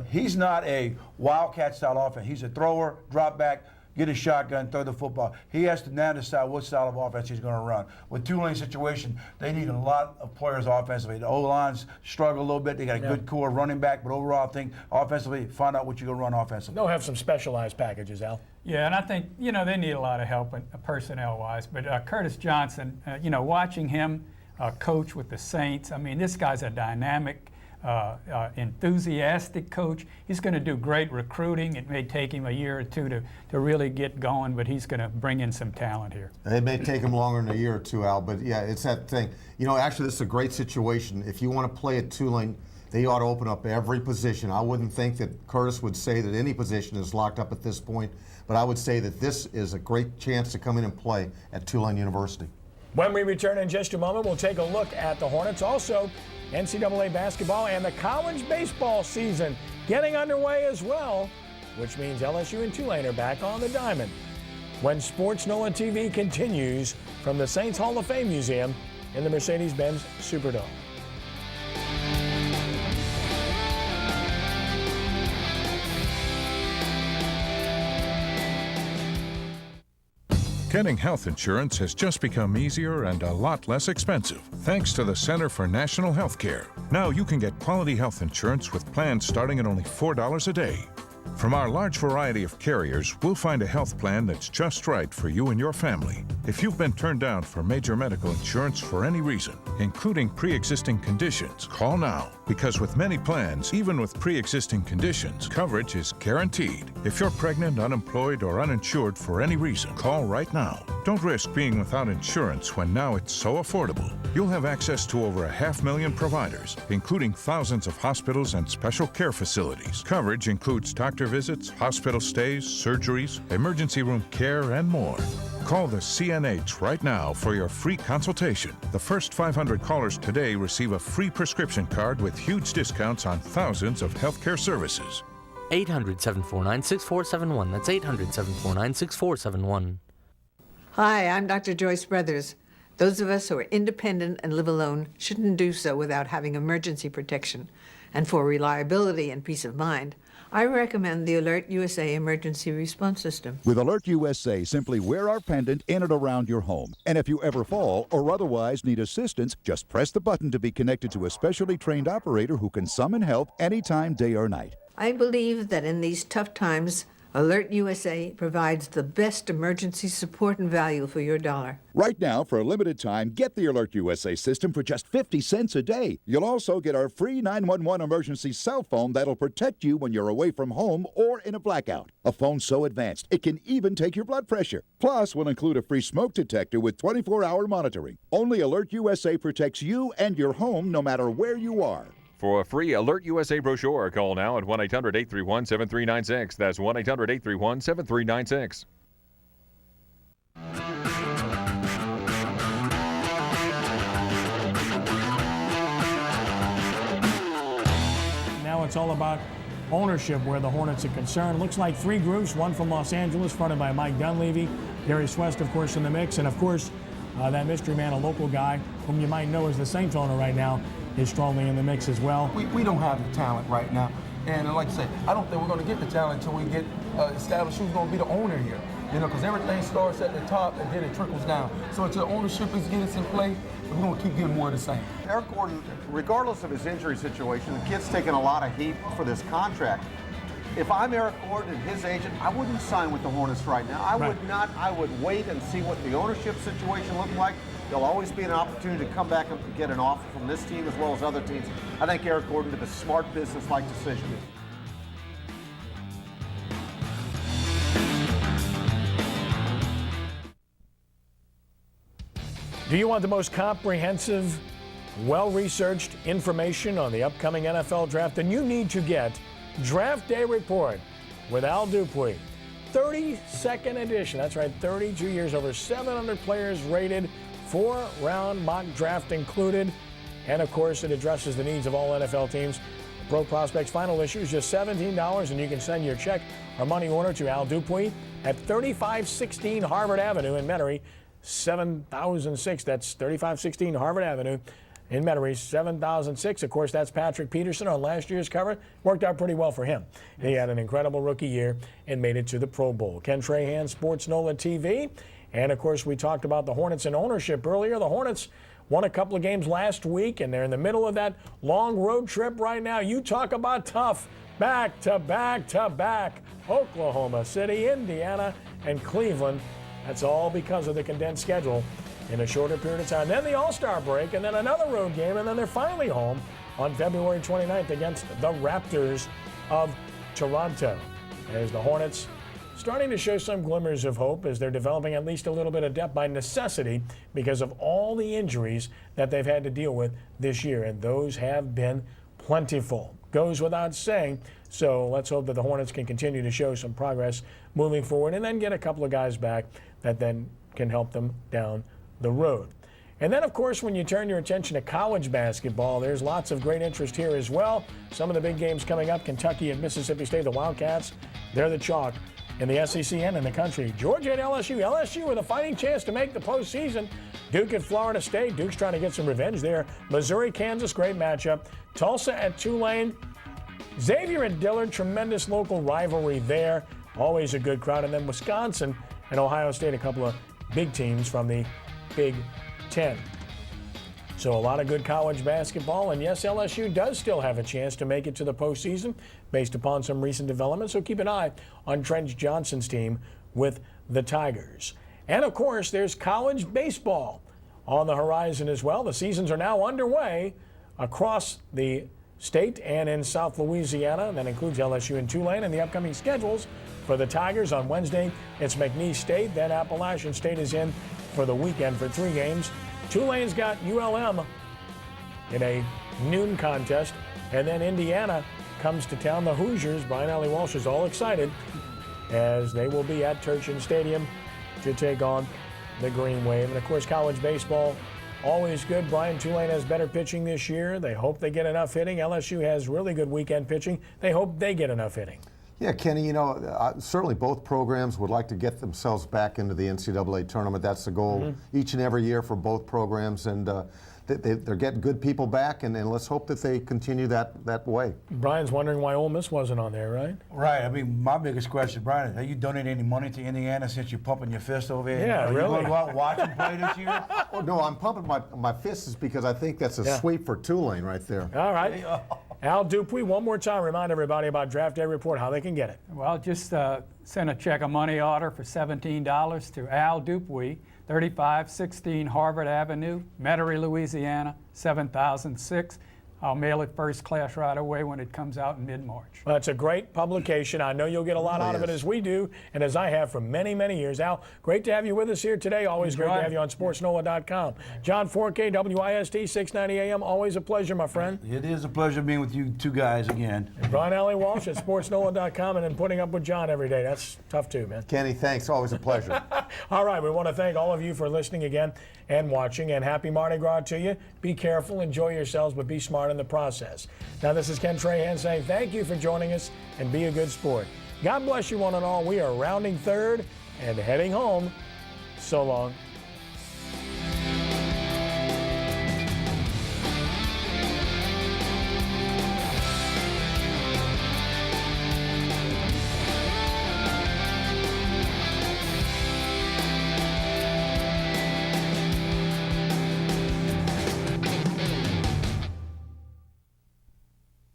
He's not a wildcat style offense. He's a thrower, drop back, get a shotgun, throw the football. He has to now decide what style of offense he's going to run. With Tulane's situation, they need a lot of players offensively. The O-lines struggle a little bit. They got a good core running back, but overall, I think offensively, find out what you're going to run offensively. They'll have some specialized packages, Al. Yeah, and I think, they need a lot of help personnel-wise. But Curtis Johnson, watching him coach with the Saints, this guy's a dynamic, enthusiastic coach. He's going to do great recruiting. It may take him a year or two to really get going, but he's going to bring in some talent here. It may take him longer than a year or two, Al, but yeah, it's that thing. Actually, this is a great situation. If you want to play at Tulane, they ought to open up every position. I wouldn't think that Curtis would say that any position is locked up at this point, but I would say that this is a great chance to come in and play at Tulane University. When we return in just a moment, we'll take a look at the Hornets. Also, NCAA basketball and the college baseball season getting underway as well, which means LSU and Tulane are back on the diamond when sportsNOLAtv continues from the Saints Hall of Fame Museum in the Mercedes-Benz Superdome. Getting health insurance has just become easier and a lot less expensive, thanks to the Center for National Health Care. Now you can get quality health insurance with plans starting at only $4 a day. From our large variety of carriers, we'll find a health plan that's just right for you and your family. If you've been turned down for major medical insurance for any reason, including pre-existing conditions, call now. Because with many plans, even with pre-existing conditions, coverage is guaranteed. If you're pregnant, unemployed, or uninsured for any reason, call right now. Don't risk being without insurance when now it's so affordable. You'll have access to over 500,000 providers, including thousands of hospitals and special care facilities. Coverage includes doctor visits, hospital stays, surgeries, emergency room care, and more. Call the CNH right now for your free consultation. The first 500 callers today receive a free prescription card with huge discounts on thousands of healthcare services. 800-749-6471. That's 800-749-6471. Hi, I'm Dr. Joyce Brothers. Those of us who are independent and live alone shouldn't do so without having emergency protection. And for reliability and peace of mind, I recommend the Alert USA Emergency Response System. With Alert USA, simply wear our pendant in and around your home. And if you ever fall or otherwise need assistance, just press the button to be connected to a specially trained operator who can summon help anytime, day or night. I believe that in these tough times, Alert USA provides the best emergency support and value for your dollar. Right now, for a limited time, get the Alert USA system for just 50 cents a day. You'll also get our free 911 emergency cell phone that'll protect you when you're away from home or in a blackout. A phone so advanced, it can even take your blood pressure. Plus, we'll include a free smoke detector with 24-hour monitoring. Only Alert USA protects you and your home no matter where you are. For a free Alert USA brochure, call now at 1-800-831-7396. That's 1-800-831-7396. Now it's all about ownership where the Hornets are concerned. Looks like three groups, one from Los Angeles, fronted by Mike Dunleavy. Darius West, of course, in the mix. And, of course, that mystery man, a local guy whom you might know as the Saints owner right now, is strongly in the mix as well. We don't have the talent right now. And like I say, I don't think we're going to get the talent until we get established who's going to be the owner here. You know, because everything starts at the top and then it trickles down. So until ownership is getting in place, we're going to keep getting more of the same. Eric Gordon, regardless of his injury situation, the kid's taking a lot of heat for this contract. If I'm Eric Gordon and his agent, I wouldn't sign with the Hornets right now. I would not. I would wait and see what the ownership situation looked like. There'll always be an opportunity to come back and get an offer from this team as well as other teams. I think Eric Gordon did a smart business-like decision. Do you want the most comprehensive, well-researched information on the upcoming NFL draft? Then you need to get Draft Day Report with Al Dupuy. 32nd edition. That's right, 32 years, over 700 players rated, 4-round mock draft included. And, of course, it addresses the needs of all NFL teams. Pro Prospects final issue is just $17, and you can send your check or money order to Al Dupuy at 3516 Harvard Avenue in Metairie, 7006. That's 3516 Harvard Avenue in Metairie, 7006. Of course, that's Patrick Peterson on last year's cover. Worked out pretty well for him. He had an incredible rookie year and made it to the Pro Bowl. Ken Trahan, sportsNOLAtv. And, of course, we talked about the Hornets and ownership earlier. The Hornets won a couple of games last week, and they're in the middle of that long road trip right now. You talk about tough. Back to back to back. Oklahoma City, Indiana, and Cleveland. That's all because of the condensed schedule in a shorter period of time. Then the All-Star break, and then another road game, and then they're finally home on February 29th against the Raptors of Toronto. There's the Hornets starting to show some glimmers of hope as they're developing at least a little bit of depth by necessity because of all the injuries that they've had to deal with this year, and those have been plentiful. Goes without saying. So let's hope that the Hornets can continue to show some progress moving forward and then get a couple of guys back that then can help them down the road. And then, of course, when you turn your attention to college basketball, there's lots of great interest here as well. Some of the big games coming up, Kentucky and Mississippi State, the Wildcats, they're the chalk in the SEC and in the country. Georgia at LSU. LSU with a fighting chance to make the postseason. Duke at Florida State. Duke's trying to get some revenge there. Missouri, Kansas, great matchup. Tulsa at Tulane. Xavier at Dillard, tremendous local rivalry there. Always a good crowd. And then Wisconsin and Ohio State, a couple of big teams from the Big Ten. So a lot of good college basketball. And yes, LSU does still have a chance to make it to the postseason based upon some recent developments. So keep an eye on Trent Johnson's team with the Tigers. And of course, there's college baseball on the horizon as well. The seasons are now underway across the state and in South Louisiana. That includes LSU and Tulane. And the upcoming schedules for the Tigers on Wednesday, it's McNeese State. Then Appalachian State is in for the weekend for 3 games. Tulane's got ULM in a noon contest. And then Indiana comes to town. The Hoosiers, Brian Alley Walsh is all excited as they will be at Turchin Stadium to take on the Green Wave. And of course, college baseball, always good. Brian, Tulane has better pitching this year. They hope they get enough hitting. LSU has really good weekend pitching. They hope they get enough hitting. Yeah, Kenny, certainly both programs would like to get themselves back into the NCAA tournament. That's the goal each and every year for both programs. And they're getting good people back, and let's hope that they continue that way. Brian's wondering why Ole Miss wasn't on there, right? Right. I mean, my biggest question, Brian, is, have you donated any money to Indiana since you're pumping your fist over here? Yeah, really? Are you going to go out and watch them play this year? Oh, no, I'm pumping my fists because I think that's a sweep for Tulane right there. All right. Al Dupuy, one more time, remind everybody about Draft Day Report, how they can get it. Well, just send a check, a money order for $17 to Al Dupuy, 3516 Harvard Avenue, Metairie, Louisiana, 7006. I'll mail it first class right away when it comes out in mid-March. Well, it's a great publication. I know you'll get a lot out of it as we do, and as I have for many, many years. Al, great to have you with us here today. Always great to have you on sportsNOLA.com. John Forkay, WIST 690 AM. Always a pleasure, my friend. It is a pleasure being with you two guys again. And Brian Alley Walsh at sportsNOLA.com, and then putting up with John every day. That's tough too, man. Kenny, thanks. Always a pleasure. All right, we want to thank all of you for listening again and watching, and happy Mardi Gras to you. Be careful, enjoy yourselves, but be smart in the process. Now, this is Ken Trahan saying thank you for joining us, and be a good sport. God bless you one and all. We are rounding third and heading home. So long.